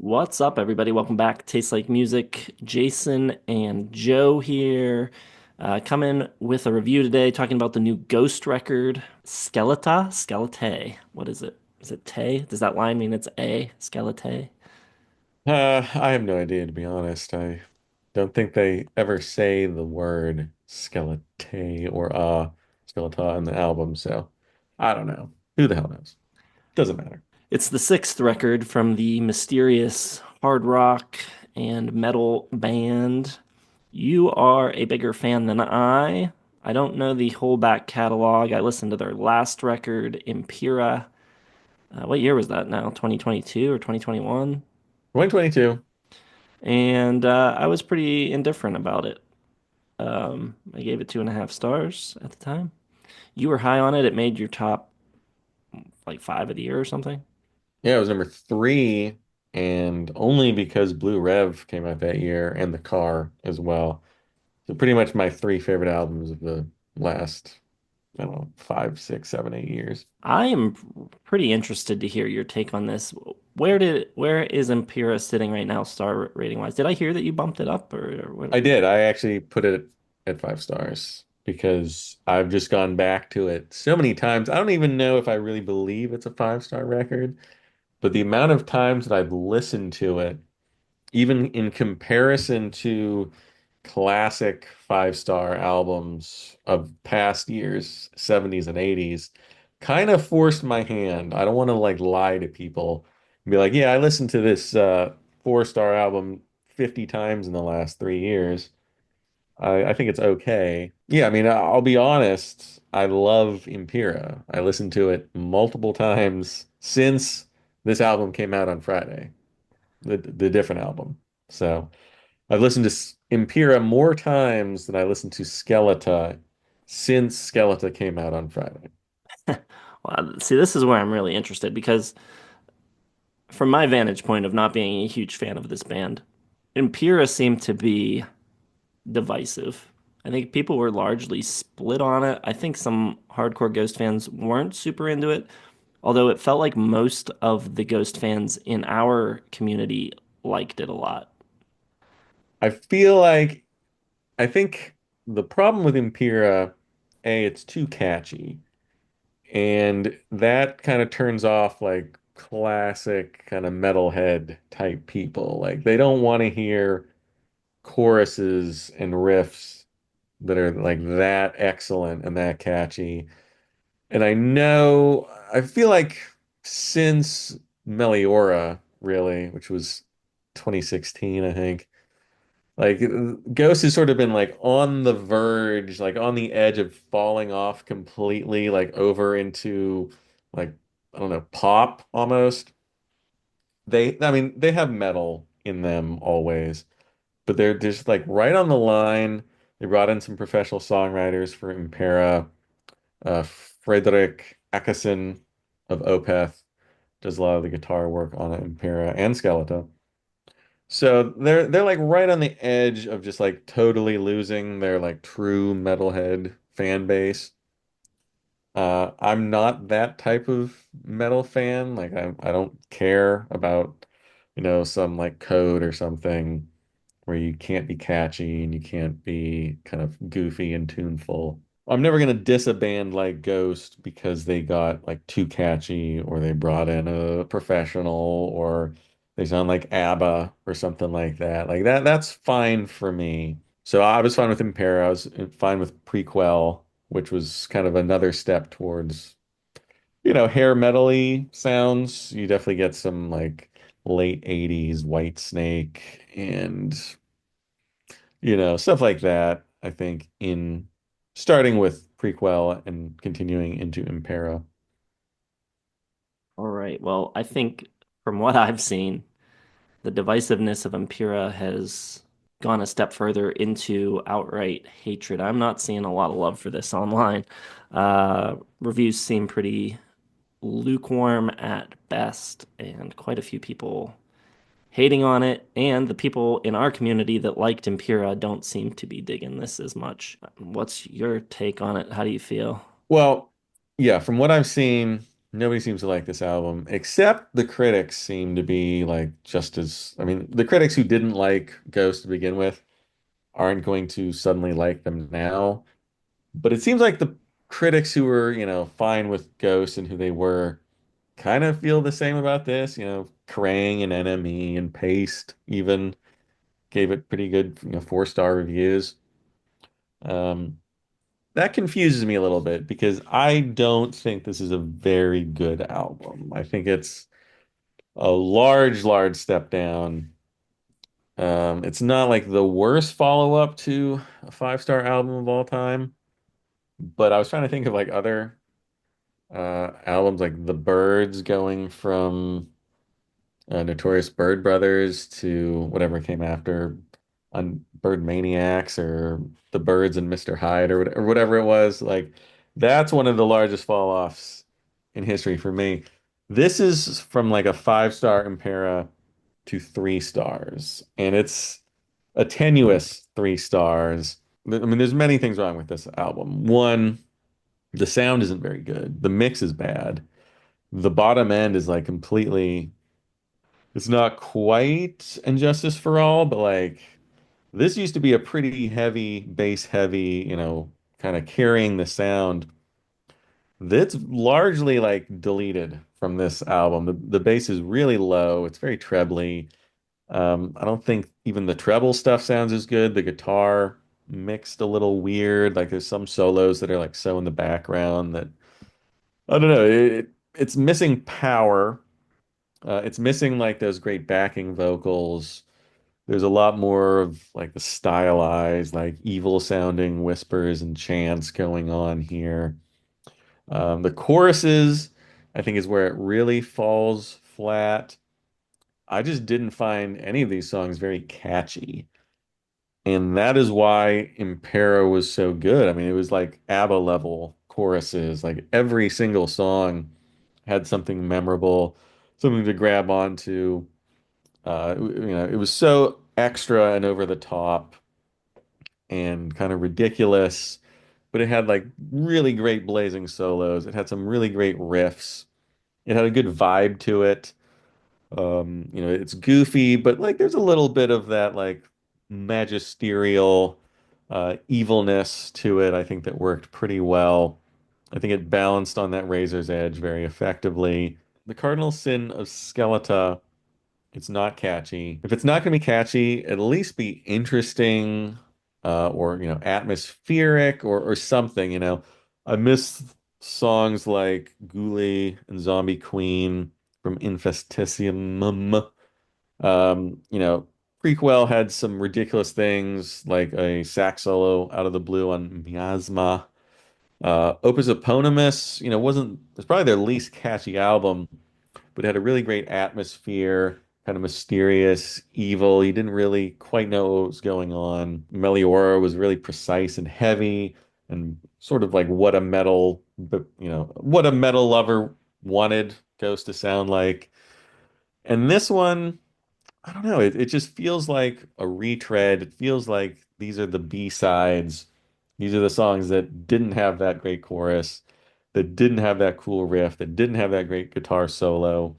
What's up, everybody? Welcome back. Tastes Like Music. Jason and Joe here. Coming with a review today, talking about the new Ghost record, Skeleta? Skelete. What is it? Is it Tay? Does that line mean it's A? Skelete? I have no idea, to be honest. I don't think they ever say the word skelete or skeleta in the album, so I don't know. Who the hell knows? Doesn't matter. It's the sixth record from the mysterious hard rock and metal band. You are a bigger fan than I. I don't know the whole back catalog. I listened to their last record, Impera. What year was that now? 2022 or 2021? 2022. And I was pretty indifferent about it. I gave it 2.5 stars at the time. You were high on it. It made your top like five of the year or something. Yeah, it was number three, and only because Blue Rev came out that year and The Car as well. So pretty much my three favorite albums of the last, I don't know, 5, 6, 7, 8 years. I am pretty interested to hear your take on this. Where is Impera sitting right now, star rating wise? Did I hear that you bumped it up or what? I did. I actually put it at 5 stars because I've just gone back to it so many times. I don't even know if I really believe it's a 5 star record, but the amount of times that I've listened to it, even in comparison to classic 5 star albums of past years, 70s and 80s, kind of forced my hand. I don't want to like lie to people and be like, yeah, I listened to this 4 star album 50 times in the last 3 years. I think it's okay. Yeah, I mean, I'll be honest. I love Impera. I listened to it multiple times since this album came out on Friday, the different album. So I've listened to Impera more times than I listened to Skeleta since Skeleta came out on Friday. Well, see, this is where I'm really interested because from my vantage point of not being a huge fan of this band, Impera seemed to be divisive. I think people were largely split on it. I think some hardcore Ghost fans weren't super into it, although it felt like most of the Ghost fans in our community liked it a lot. I feel like I think the problem with Impera, A, it's too catchy. And that kind of turns off like classic kind of metalhead type people. Like they don't want to hear choruses and riffs that are like that excellent and that catchy. And I feel like since Meliora, really, which was 2016, I think, like Ghost has sort of been like on the verge, like on the edge of falling off completely, like over into like I don't know, pop almost. I mean, they have metal in them always, but they're just like right on the line. They brought in some professional songwriters for Impera. Frederick Akesson of Opeth does a lot of the guitar work on Impera and Skeleta. So they're like right on the edge of just like totally losing their like true metalhead fan base. I'm not that type of metal fan. Like I don't care about, some like code or something where you can't be catchy and you can't be kind of goofy and tuneful. I'm never gonna diss a band like Ghost because they got like too catchy or they brought in a professional or they sound like ABBA or something like that. Like that's fine for me. So I was fine with Impera. I was fine with Prequel, which was kind of another step towards, hair metal-y sounds. You definitely get some like late 80s White Snake and stuff like that, I think, in starting with Prequel and continuing into Impera. All right. Well, I think from what I've seen, the divisiveness of Impera has gone a step further into outright hatred. I'm not seeing a lot of love for this online. Reviews seem pretty lukewarm at best, and quite a few people hating on it. And the people in our community that liked Impera don't seem to be digging this as much. What's your take on it? How do you feel? Well, yeah, from what I've seen, Nobody seems to like this album, except the critics seem to be like just as, I mean, the critics who didn't like Ghost to begin with aren't going to suddenly like them now. But it seems like the critics who were, fine with Ghost and who they were kind of feel the same about this. Kerrang and NME and Paste even gave it pretty good, 4-star reviews. Um, that confuses me a little bit because I don't think this is a very good album. I think it's a large, large step down. It's not like the worst follow-up to a 5-star album of all time, but I was trying to think of like other albums like The Byrds going from Notorious Bird Brothers to whatever came after on Bird Maniacs or The Birds and Mr. Hyde or whatever it was. Like that's one of the largest fall offs in history for me. This is from like a 5-star Impera to 3 stars, and it's a tenuous 3 stars. I mean, there's many things wrong with this album. One, the sound isn't very good. The mix is bad. The bottom end is like completely, it's not quite Injustice for All, but like this used to be a pretty heavy, bass heavy, kind of carrying the sound. That's largely like deleted from this album. The bass is really low. It's very trebly. I don't think even the treble stuff sounds as good. The guitar mixed a little weird. Like there's some solos that are like so in the background that I don't know. It's missing power. It's missing like those great backing vocals. There's a lot more of like the stylized, like evil sounding whispers and chants going on here. The choruses, I think, is where it really falls flat. I just didn't find any of these songs very catchy. And that is why Impera was so good. I mean, it was like ABBA level choruses. Like every single song had something memorable, something to grab onto. It was so extra and over the top and kind of ridiculous, but it had like really great blazing solos. It had some really great riffs. It had a good vibe to it. It's goofy, but like there's a little bit of that like magisterial evilness to it. I think that worked pretty well. I think it balanced on that razor's edge very effectively. The cardinal sin of Skeleta, it's not catchy. If it's not going to be catchy, at least be interesting, or atmospheric or something. I miss songs like Ghoulie and Zombie Queen from Infestissimo. Prequel had some ridiculous things like a sax solo out of the blue on Miasma. Opus Eponymous, wasn't, it's probably their least catchy album, but it had a really great atmosphere, kind of mysterious, evil. You didn't really quite know what was going on. Meliora was really precise and heavy, and sort of like what a metal lover wanted Ghost to sound like. And this one, I don't know, it just feels like a retread. It feels like these are the B-sides. These are the songs that didn't have that great chorus, that didn't have that cool riff, that didn't have that great guitar solo.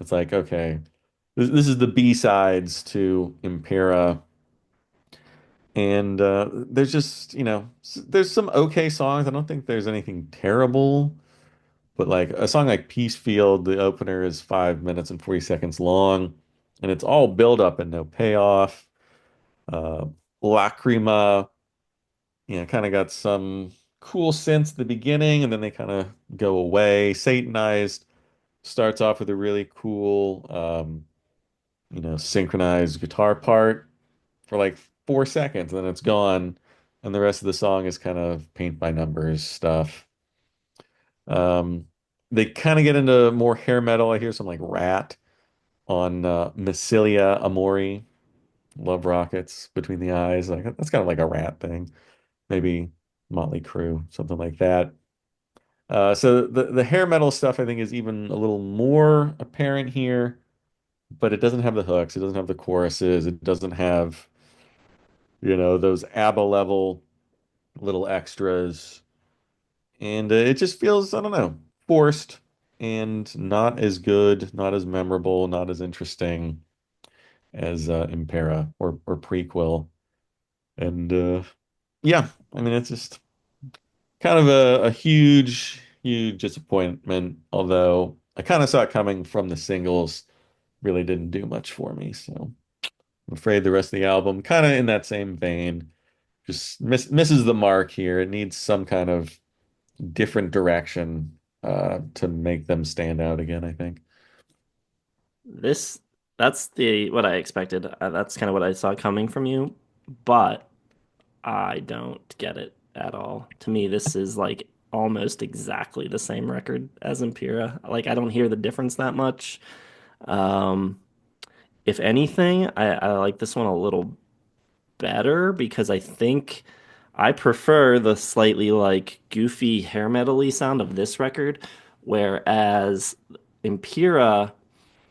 It's like, okay, this is the B-sides to Impera. And there's just, there's some okay songs. I don't think there's anything terrible, but like a song like Peace Field, the opener is 5 minutes and 40 seconds long, and it's all build up and no payoff. Uh, Lacrima, kind of got some cool synths at the beginning, and then they kind of go away. Satanized starts off with a really cool, synchronized guitar part for like 4 seconds, and then it's gone. And the rest of the song is kind of paint by numbers stuff. Um, they kind of get into more hair metal. I hear some like Rat on Massilia Amori, Love Rockets Between the Eyes. Like that's kind of like a Rat thing. Maybe Motley Crue, something like that. So the hair metal stuff I think is even a little more apparent here, but it doesn't have the hooks, it doesn't have the choruses, it doesn't have, those ABBA level little extras. And it just feels, I don't know, forced. and not as good, not as memorable, not as interesting as Impera or Prequel. And yeah, I mean it's just kind of a huge, huge disappointment. Although I kind of saw it coming from the singles, really didn't do much for me. So I'm afraid the rest of the album, kind of in that same vein, just misses the mark here. It needs some kind of different direction to make them stand out again, I think. This that's the what I expected. That's kind of what I saw coming from you, but I don't get it at all. To me, this is like almost exactly the same record as Impera. Like I don't hear the difference that much. Um, if anything, I like this one a little better because I think I prefer the slightly like goofy hair metal-y sound of this record, whereas Impera,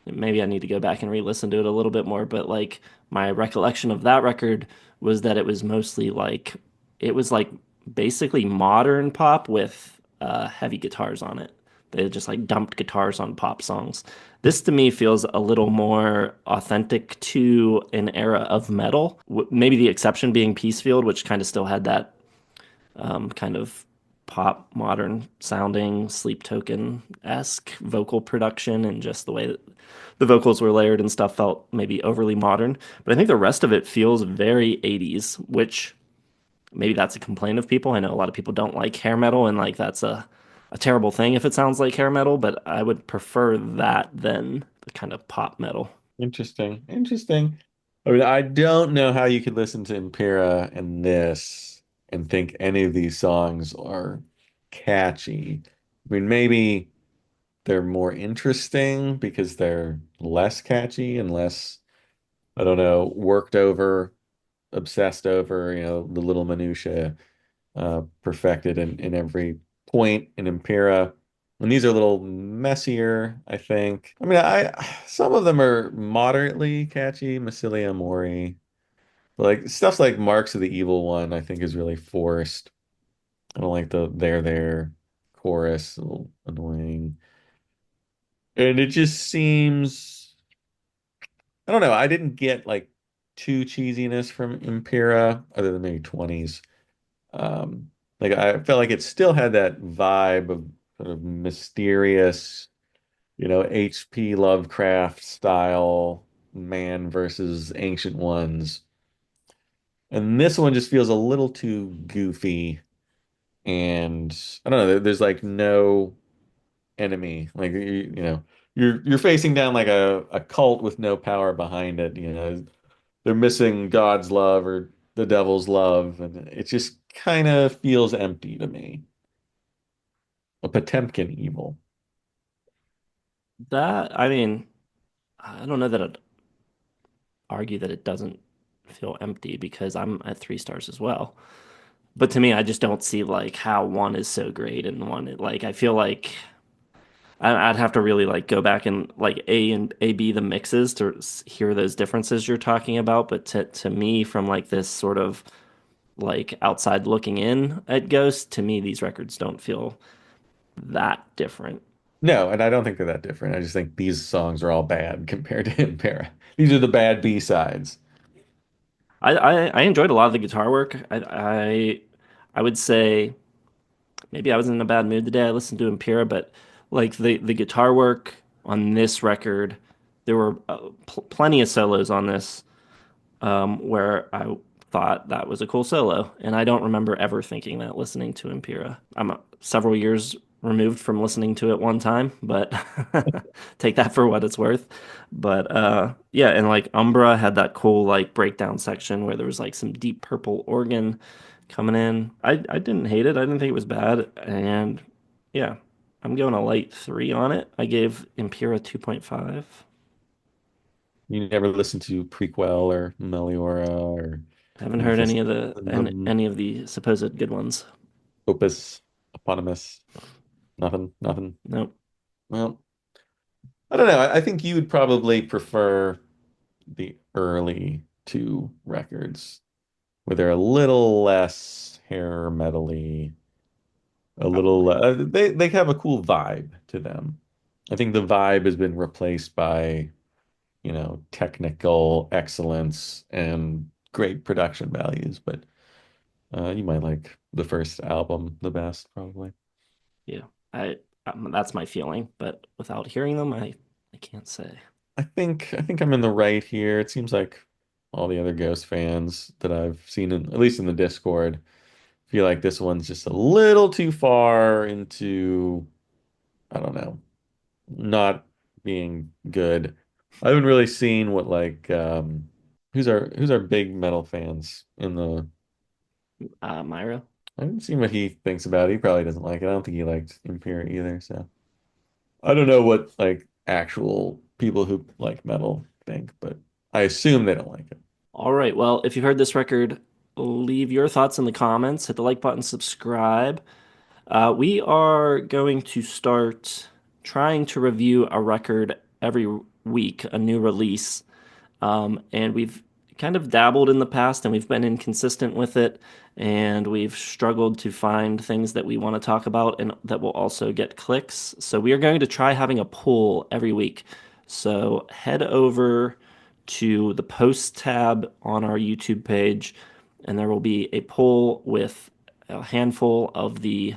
maybe I need to go back and re-listen to it a little bit more, but like my recollection of that record was that it was mostly like it was like basically modern pop with heavy guitars on it. They just like dumped guitars on pop songs. This to me feels a little more authentic to an era of metal. Maybe the exception being Peacefield, which kind of still had that kind of pop modern sounding Sleep Token-esque vocal production and just the way that the vocals were layered and stuff felt maybe overly modern. But I think the rest of it feels very 80s, which maybe that's a complaint of people. I know a lot of people don't like hair metal and like that's a terrible thing if it sounds like hair metal, but I would prefer that than the kind of pop metal. Interesting. Interesting. I mean, I don't know how you could listen to Impera and this and think any of these songs are catchy. I mean, maybe they're more interesting because they're less catchy and less, I don't know, worked over, obsessed over, the little minutia, perfected in every point in Impera. And these are a little messier, I think. I mean, some of them are moderately catchy, Massilia Mori. But like stuff's like Marks of the Evil One, I think is really forced. I don't like the there chorus, a little annoying. And it just seems, I don't know, I didn't get like too cheesiness from Impera other than maybe 20s. Like I felt like it still had that vibe of sort of mysterious, H.P. Lovecraft style man versus ancient ones. And this one just feels a little too goofy. And I don't know, there's like no enemy. Like you're facing down like a cult with no power behind it. They're missing God's love or the devil's love, and it just kind of feels empty to me. A Potemkin evil. That, I mean, I don't know that I'd argue that it doesn't feel empty because I'm at 3 stars as well. But to me, I just don't see like how one is so great and one like I feel like I'd have to really like go back and like A B the mixes to hear those differences you're talking about. But to me, from like this sort of like outside looking in at Ghost, to me, these records don't feel that different. No, and I don't think they're that different. I just think these songs are all bad compared to Impera. These are the bad B-sides. I enjoyed a lot of the guitar work. I would say maybe I was in a bad mood today. I listened to Impera, but like the guitar work on this record, there were plenty of solos on this where I thought that was a cool solo, and I don't remember ever thinking that listening to Impera. I'm several years removed from listening to it one time, but take that for what it's worth. But yeah, and like Umbra had that cool like breakdown section where there was like some deep purple organ coming in. I didn't hate it. I didn't think it was bad, and yeah, I'm going a light 3 on it. I gave Impera 2.5. You never listen to Prequel or Meliora or Haven't heard any of the Manifestation, any of the supposed good ones. Opus, Eponymous, nothing, nothing. Nope. Well, I don't know. I think you would probably prefer the early two records where they're a little less hair metally, a little Probably. they have a cool vibe to them. I think the vibe has been replaced by, technical excellence and great production values, but you might like the first album the best, probably. Yeah, I that's my feeling, but without hearing them, I can't say. I think I'm in the right here. It seems like all the other Ghost fans that I've seen at least in the Discord, feel like this one's just a little too far into, I don't know, not being good. I haven't really seen what like who's our big metal fans in the Myra. I haven't seen what he thinks about it. He probably doesn't like it. I don't think he liked Impera either, so I don't know what like actual people who like metal think, but I assume they don't like it. All right. Well, if you've heard this record, leave your thoughts in the comments. Hit the like button, subscribe. We are going to start trying to review a record every week, a new release. And we've kind of dabbled in the past and we've been inconsistent with it. And we've struggled to find things that we want to talk about and that will also get clicks. So we are going to try having a poll every week. So head over to the post tab on our YouTube page, and there will be a poll with a handful of the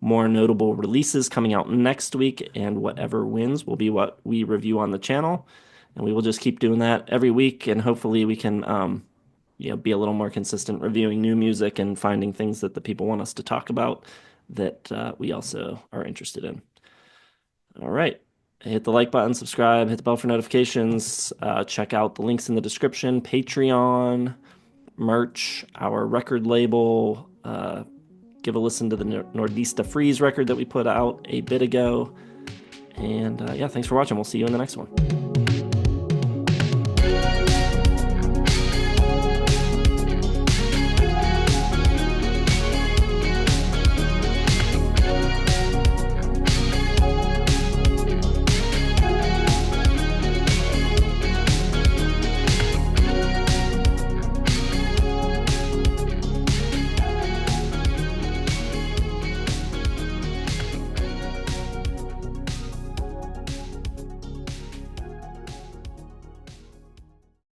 more notable releases coming out next week, and whatever wins will be what we review on the channel. And we will just keep doing that every week, and hopefully we can, be a little more consistent reviewing new music and finding things that the people want us to talk about that we also are interested in. All right. Hit the like button, subscribe, hit the bell for notifications. Check out the links in the description, Patreon, merch, our record label. Give a listen to the Nordista Freeze record that we put out a bit ago. And yeah, thanks for watching. We'll see you in the next one.